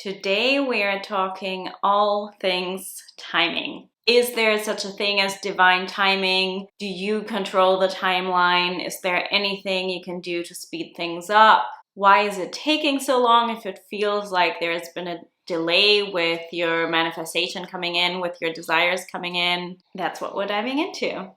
Today we are talking all things timing. Is there such a thing as divine timing? Do you control the timeline? Is there anything you can do to speed things up? Why is it taking so long if it feels like there's been a delay with your manifestation coming in, with your desires coming in? That's what we're diving into.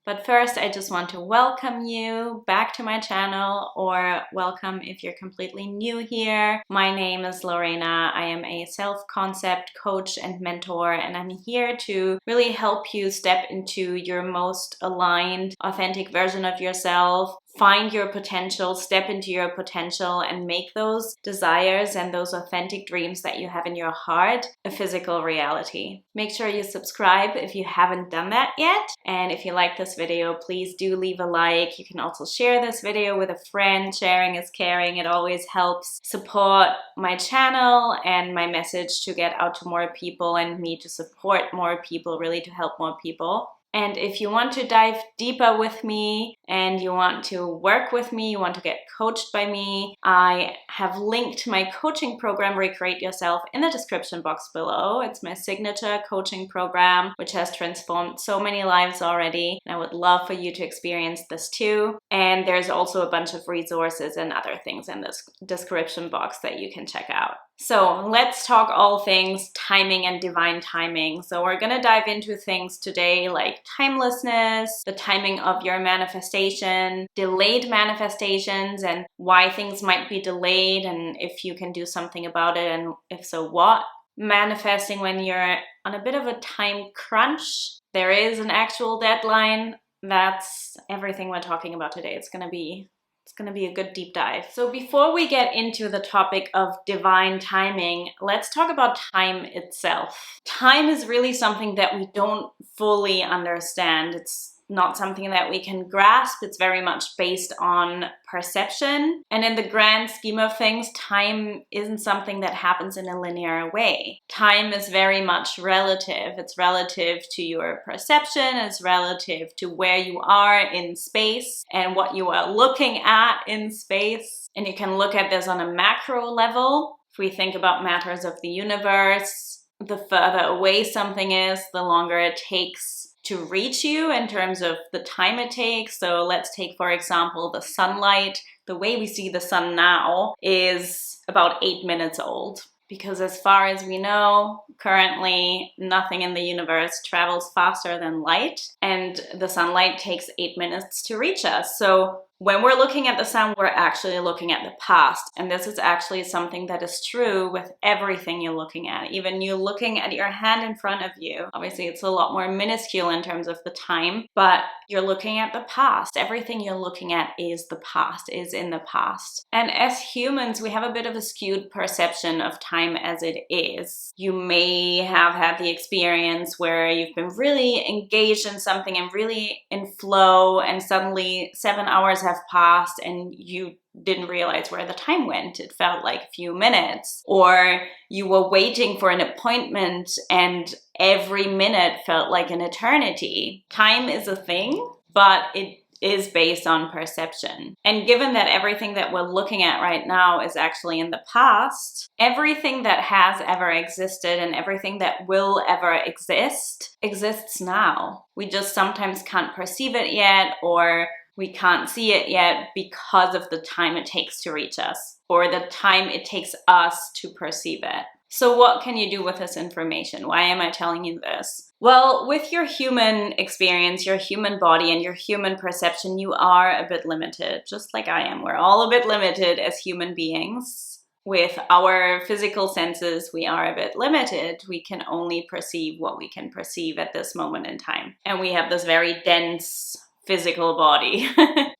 But first, I just want to welcome you back to my channel, or welcome if you're completely new here. My name is Lorena. I am a self-concept coach and mentor, and I'm here to really help you step into your most aligned, authentic version of yourself. Find your potential, step into your potential, and make those desires and those authentic dreams that you have in your heart a physical reality. Make sure you subscribe if you haven't done that yet. And if you like this video, please do leave a like. You can also share this video with a friend. Sharing is caring. It always helps support my channel and my message to get out to more people, and me to support more people, really to help more people. And if you want to dive deeper with me and you want to work with me, you want to get coached by me, I have linked my coaching program, Recreate Yourself, in the description box below. It's my signature coaching program, which has transformed so many lives already. And I would love for you to experience this too. And there's also a bunch of resources and other things in this description box that you can check out. So let's talk all things timing and divine timing. So we're gonna dive into things today like timelessness, the timing of your manifestation, delayed manifestations, and why things might be delayed, and if you can do something about it, and if so, what. Manifesting when you're on a bit of a time crunch. There is an actual deadline. That's everything we're talking about today. It's gonna be a good deep dive. So before we get into the topic of divine timing, let's talk about time itself. Time is really something that we don't fully understand. It's not something that we can grasp. It's very much based on perception. And in the grand scheme of things, time isn't something that happens in a linear way. Time is very much relative. It's relative to your perception. It's relative to where you are in space and what you are looking at in space. And you can look at this on a macro level. If we think about matters of the universe, the further away something is, the longer it takes to reach you in terms of the time it takes. So let's take, for example, the sunlight. The way we see the sun now is about 8 minutes old, because as far as we know, currently nothing in the universe travels faster than light, and the sunlight takes 8 minutes to reach us. So when we're looking at the sun, we're actually looking at the past. And this is actually something that is true with everything you're looking at. Even you looking at your hand in front of you. Obviously, it's a lot more minuscule in terms of the time, but you're looking at the past. Everything you're looking at is the past, is in the past. And as humans, we have a bit of a skewed perception of time as it is. You may have had the experience where you've been really engaged in something and really in flow, and suddenly 7 hours have passed and you didn't realize where the time went. It felt like a few minutes. Or you were waiting for an appointment and every minute felt like an eternity. Time is a thing, but it is based on perception. And given that everything that we're looking at right now is actually in the past, everything that has ever existed and everything that will ever exist exists now. We just sometimes can't perceive it yet, or we can't see it yet because of the time it takes to reach us, or the time it takes us to perceive it. So what can you do with this information? Why am I telling you this? Well, with your human experience, your human body, and your human perception, you are a bit limited, just like I am. We're all a bit limited as human beings. With our physical senses, we are a bit limited. We can only perceive what we can perceive at this moment in time. And we have this very dense physical body.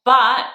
But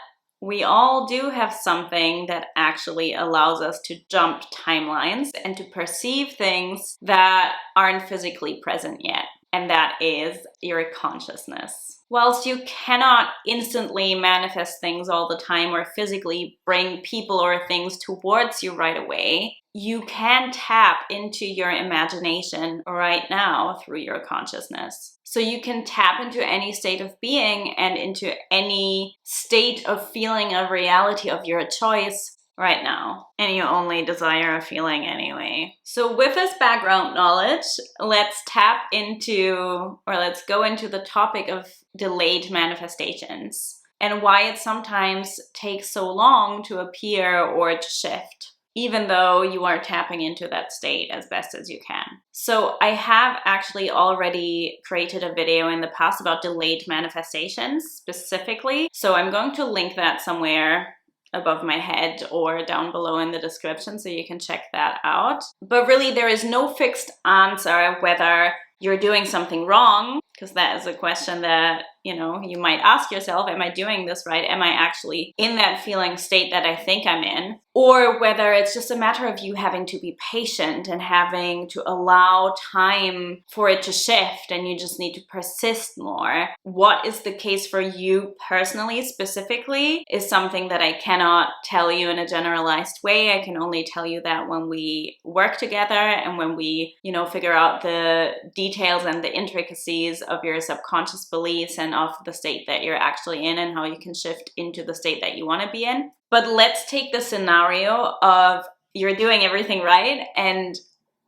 we all do have something that actually allows us to jump timelines and to perceive things that aren't physically present yet. And that is your consciousness. Whilst you cannot instantly manifest things all the time or physically bring people or things towards you right away, you can tap into your imagination right now through your consciousness. So you can tap into any state of being and into any state of feeling of reality of your choice right now, and you only desire a feeling anyway. So with this background knowledge, let's go into the topic of delayed manifestations and why it sometimes takes so long to appear or to shift, even though you are tapping into that state as best as you can. So I have actually already created a video in the past about delayed manifestations specifically. So I'm going to link that somewhere above my head or down below in the description so you can check that out. But really, there is no fixed answer whether you're doing something wrong, because that is a question that, you might ask yourself, am I doing this right? Am I actually in that feeling state that I think I'm in? Or whether it's just a matter of you having to be patient and having to allow time for it to shift and you just need to persist more. What is the case for you personally, specifically, is something that I cannot tell you in a generalized way. I can only tell you that when we work together and when we, figure out the details and the intricacies of your subconscious beliefs and of the state that you're actually in and how you can shift into the state that you want to be in. But let's take the scenario of you're doing everything right and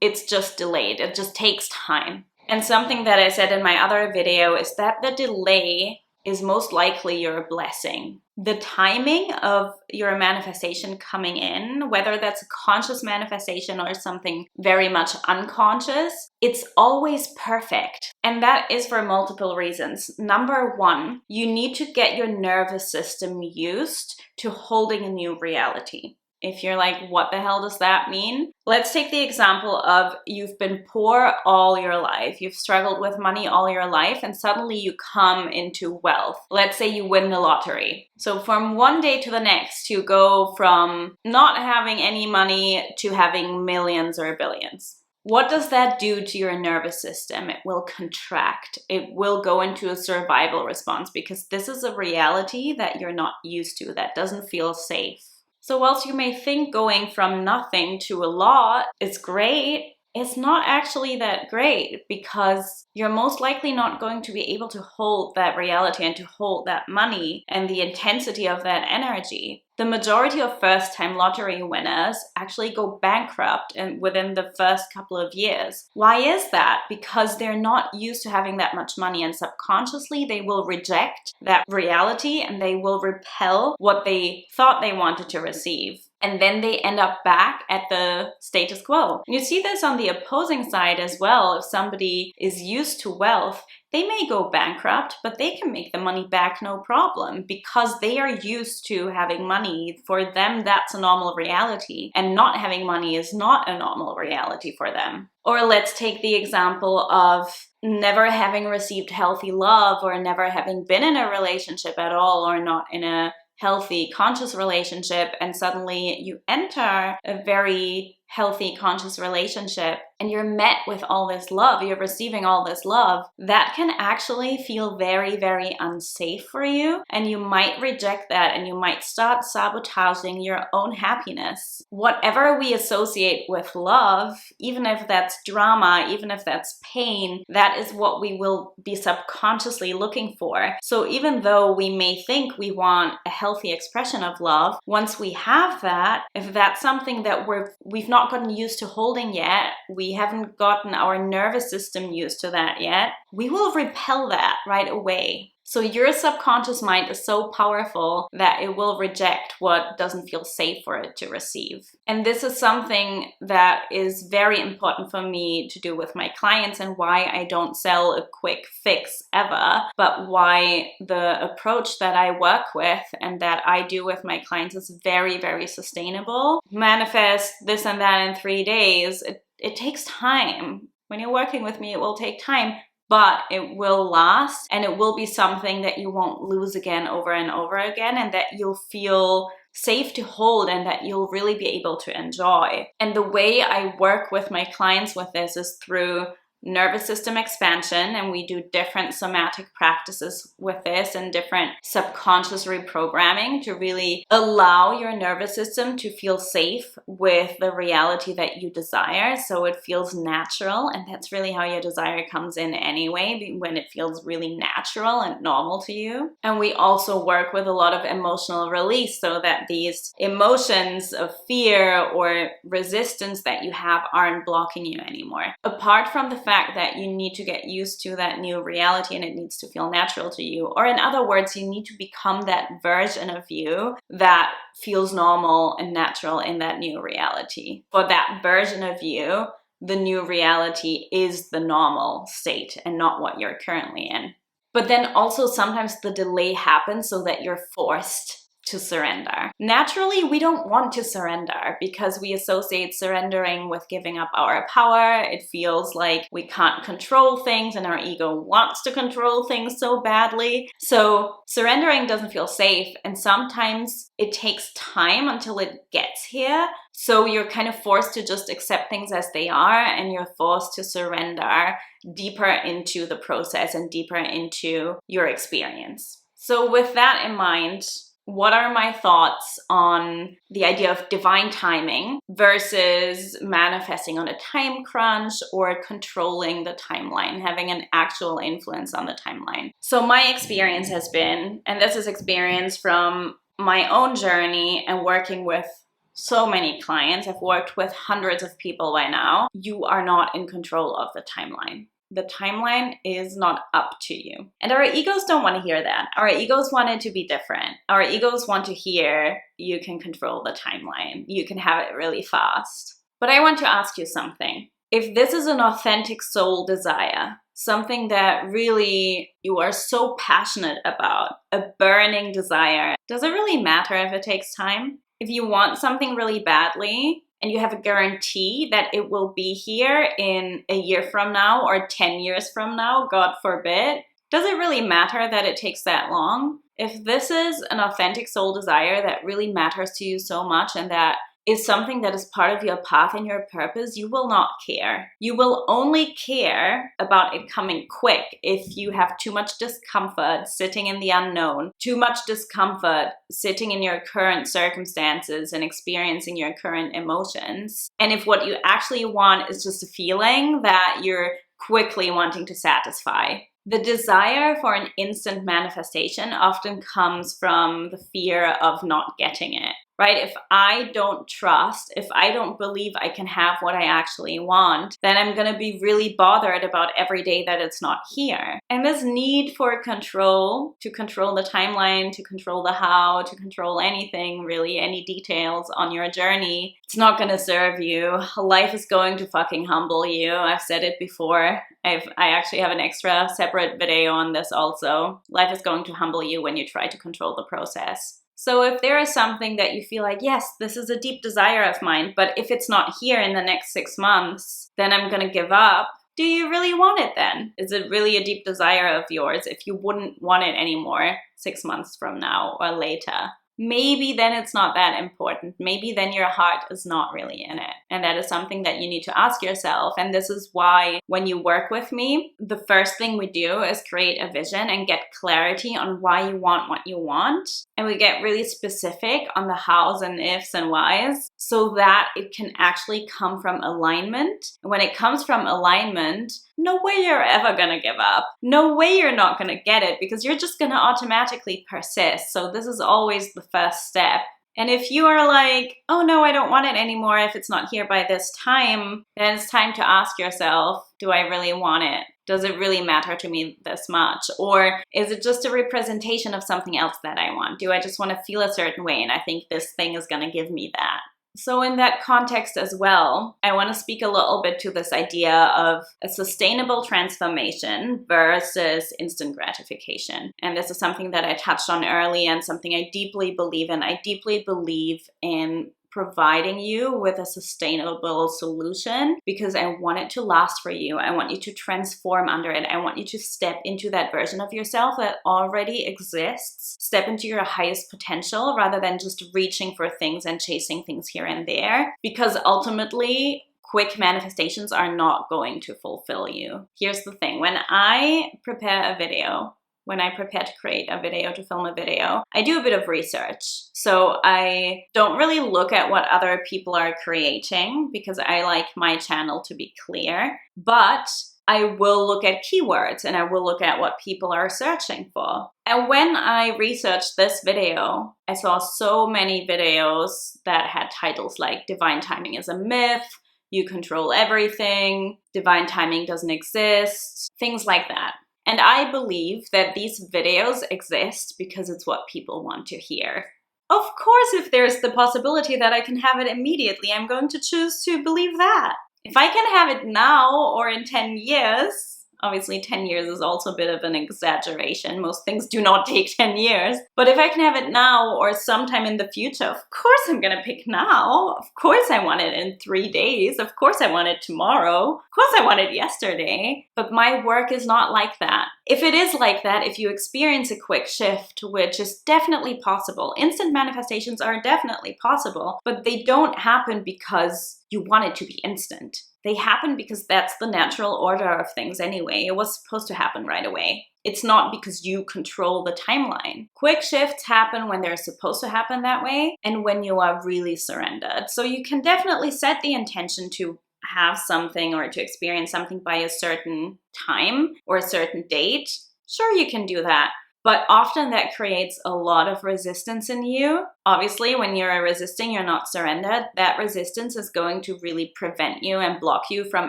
it's just delayed. It just takes time. And something that I said in my other video is that the delay is most likely your blessing. The timing of your manifestation coming in, whether that's a conscious manifestation or something very much unconscious, it's always perfect. And that is for multiple reasons. Number one, you need to get your nervous system used to holding a new reality. If you're like, what the hell does that mean? Let's take the example of you've been poor all your life. You've struggled with money all your life and suddenly you come into wealth. Let's say you win the lottery. So from one day to the next, you go from not having any money to having millions or billions. What does that do to your nervous system? It will contract. It will go into a survival response because this is a reality that you're not used to, that doesn't feel safe. So whilst you may think going from nothing to a lot is great, it's not actually that great because you're most likely not going to be able to hold that reality and to hold that money and the intensity of that energy. The majority of first-time lottery winners actually go bankrupt within the first couple of years. Why is that? Because they're not used to having that much money, and subconsciously they will reject that reality and they will repel what they thought they wanted to receive. And then they end up back at the status quo. You see this on the opposing side as well. If somebody is used to wealth, they may go bankrupt, but they can make the money back no problem because they are used to having money. For them, that's a normal reality, and not having money is not a normal reality for them. Or let's take the example of never having received healthy love or never having been in a relationship at all or not in a healthy, conscious relationship, and suddenly you enter a very healthy, conscious relationship and you're met with all this love, you're receiving all this love, that can actually feel very, very unsafe for you. And you might reject that and you might start sabotaging your own happiness. Whatever we associate with love, even if that's drama, even if that's pain, that is what we will be subconsciously looking for. So even though we may think we want a healthy expression of love, once we have that, if that's something that we've not gotten used to holding yet, we haven't gotten our nervous system used to that yet, we will repel that right away. So your subconscious mind is so powerful that it will reject what doesn't feel safe for it to receive. And this is something that is very important for me to do with my clients and why I don't sell a quick fix ever, but why the approach that I work with and that I do with my clients is very, very sustainable. Manifest this and that in 3 days. It takes time. When you're working with me, it will take time. But it will last and it will be something that you won't lose again over and over again, and that you'll feel safe to hold and that you'll really be able to enjoy. And the way I work with my clients with this is through nervous system expansion, and we do different somatic practices with this and different subconscious reprogramming to really allow your nervous system to feel safe with the reality that you desire, so it feels natural. And that's really how your desire comes in anyway, when it feels really natural and normal to you. And we also work with a lot of emotional release so that these emotions of fear or resistance that you have aren't blocking you anymore. Apart from the fact that you need to get used to that new reality and it needs to feel natural to you, or in other words, you need to become that version of you that feels normal and natural in that new reality. For that version of you, the new reality is the normal state and not what you're currently in. But then also sometimes the delay happens so that you're forced to surrender. Naturally, we don't want to surrender because we associate surrendering with giving up our power. It feels like we can't control things and our ego wants to control things so badly. So surrendering doesn't feel safe, and sometimes it takes time until it gets here. So you're kind of forced to just accept things as they are, and you're forced to surrender deeper into the process and deeper into your experience. So with that in mind, what are my thoughts on the idea of divine timing versus manifesting on a time crunch or controlling the timeline, having an actual influence on the timeline? So my experience has been, and this is experience from my own journey and working with so many clients, I've worked with hundreds of people by now, you are not in control of the timeline. The timeline is not up to you. And our egos don't want to hear that. Our egos want it to be different. Our egos want to hear you can control the timeline. You can have it really fast. But I want to ask you something. If this is an authentic soul desire, something that really you are so passionate about, a burning desire, does it really matter if it takes time? If you want something really badly, and you have a guarantee that it will be here in a year from now or 10 years from now, God forbid, does it really matter that it takes that long? If this is an authentic soul desire that really matters to you so much and that is something that is part of your path and your purpose, you will not care. You will only care about it coming quick if you have too much discomfort sitting in the unknown, too much discomfort sitting in your current circumstances and experiencing your current emotions. And if what you actually want is just a feeling that you're quickly wanting to satisfy. The desire for an instant manifestation often comes from the fear of not getting it, right? If I don't trust, if I don't believe I can have what I actually want, then I'm going to be really bothered about every day that it's not here. And this need for control, to control the timeline, to control the how, to control anything, really, any details on your journey, it's not going to serve you. Life is going to fucking humble you. I've said it before. I actually have an extra separate video on this also. Life is going to humble you when you try to control the process. So if there is something that you feel like, yes, this is a deep desire of mine, but if it's not here in the next 6 months, then I'm going to give up. Do you really want it then? Is it really a deep desire of yours if you wouldn't want it anymore 6 months from now or later? Maybe then it's not that important. Maybe then your heart is not really in it. And that is something that you need to ask yourself. And this is why when you work with me, the first thing we do is create a vision and get clarity on why you want what you want. And we get really specific on the hows and ifs and whys so that it can actually come from alignment. And when it comes from alignment, no way you're ever going to give up. No way you're not going to get it because you're just going to automatically persist. So this is always the first step. And if you are like, oh no, I don't want it anymore if it's not here by this time, then it's time to ask yourself, do I really want it? Does it really matter to me this much? Or is it just a representation of something else that I want? Do I just want to feel a certain way and I think this thing is going to give me that? So in that context as well, I want to speak a little bit to this idea of a sustainable transformation versus instant gratification. And this is something that I touched on early and something I deeply believe in. I deeply believe in providing you with a sustainable solution because I want it to last for you. I want you to transform under it. I want you to step into that version of yourself that already exists. Step into your highest potential rather than just reaching for things and chasing things here and there. Because ultimately, quick manifestations are not going to fulfill you. Here's the thing. When I prepare a video, when I prepare to create a video, to film a video, I do a bit of research. So I don't really look at what other people are creating because I like my channel to be clear, but I will look at keywords and I will look at what people are searching for. And when I researched this video, I saw so many videos that had titles like Divine Timing is a Myth, You Control Everything, Divine Timing Doesn't Exist, things like that. And I believe that these videos exist because it's what people want to hear. Of course, if there's the possibility that I can have it immediately, I'm going to choose to believe that. If I can have it now or in 10 years, obviously 10 years is also a bit of an exaggeration. Most things do not take 10 years. But if I can have it now or sometime in the future, of course I'm gonna pick now. Of course I want it in 3 days. Of course I want it tomorrow. Of course I want it yesterday. But my work is not like that. If it is like that, if you experience a quick shift, which is definitely possible, instant manifestations are definitely possible, but they don't happen because you want it to be instant. They happen because that's the natural order of things anyway. It was supposed to happen right away. It's not because you control the timeline. Quick shifts happen when they're supposed to happen that way and when you are really surrendered. So you can definitely set the intention to have something or to experience something by a certain time or a certain date. Sure, you can do that. But often that creates a lot of resistance in you. Obviously, when you're resisting, you're not surrendered. That resistance is going to really prevent you and block you from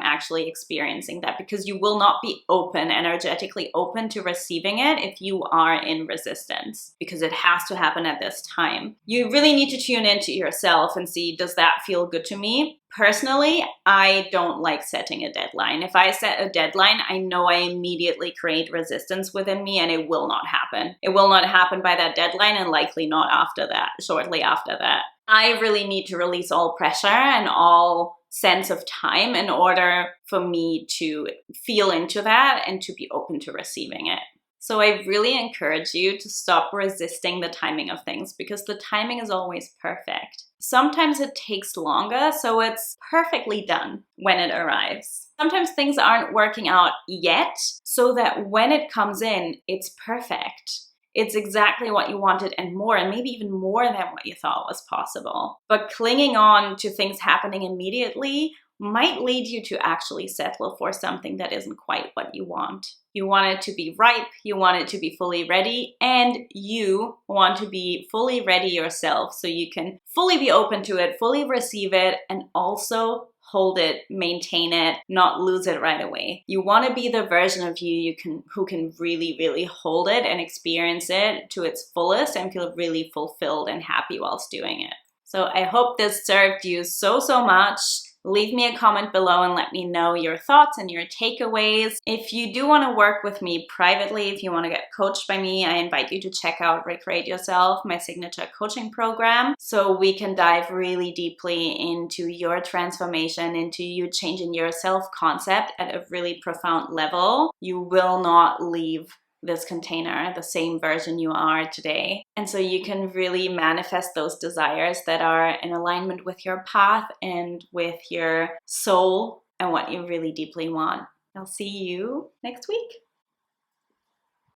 actually experiencing that because you will not be open, energetically open to receiving it if you are in resistance because it has to happen at this time. You really need to tune into yourself and see, does that feel good to me? Personally, I don't like setting a deadline. If I set a deadline, I know I immediately create resistance within me and it will not happen. It will not happen by that deadline and likely not after that, shortly after that. I really need to release all pressure and all sense of time in order for me to feel into that and to be open to receiving it. So I really encourage you to stop resisting the timing of things because the timing is always perfect. Sometimes it takes longer, so it's perfectly done when it arrives. Sometimes things aren't working out yet, so that when it comes in, it's perfect. It's exactly what you wanted and more, and maybe even more than what you thought was possible. But clinging on to things happening immediately might lead you to actually settle for something that isn't quite what you want. You want it to be ripe, you want it to be fully ready, and you want to be fully ready yourself so you can fully be open to it, fully receive it, and also hold it, maintain it, not lose it right away. You want to be the version of you who can really, really hold it and experience it to its fullest and feel really fulfilled and happy whilst doing it. So I hope this served you so much. Leave me a comment below and let me know your thoughts and your takeaways. If you do want to work with me privately, if you want to get coached by me, I invite you to check out Recreate Yourself, my signature coaching program, so we can dive really deeply into your transformation, into you changing your self-concept at a really profound level. You will not leave this container the same version you are today. And so you can really manifest those desires that are in alignment with your path and with your soul and what you really deeply want. I'll see you next week.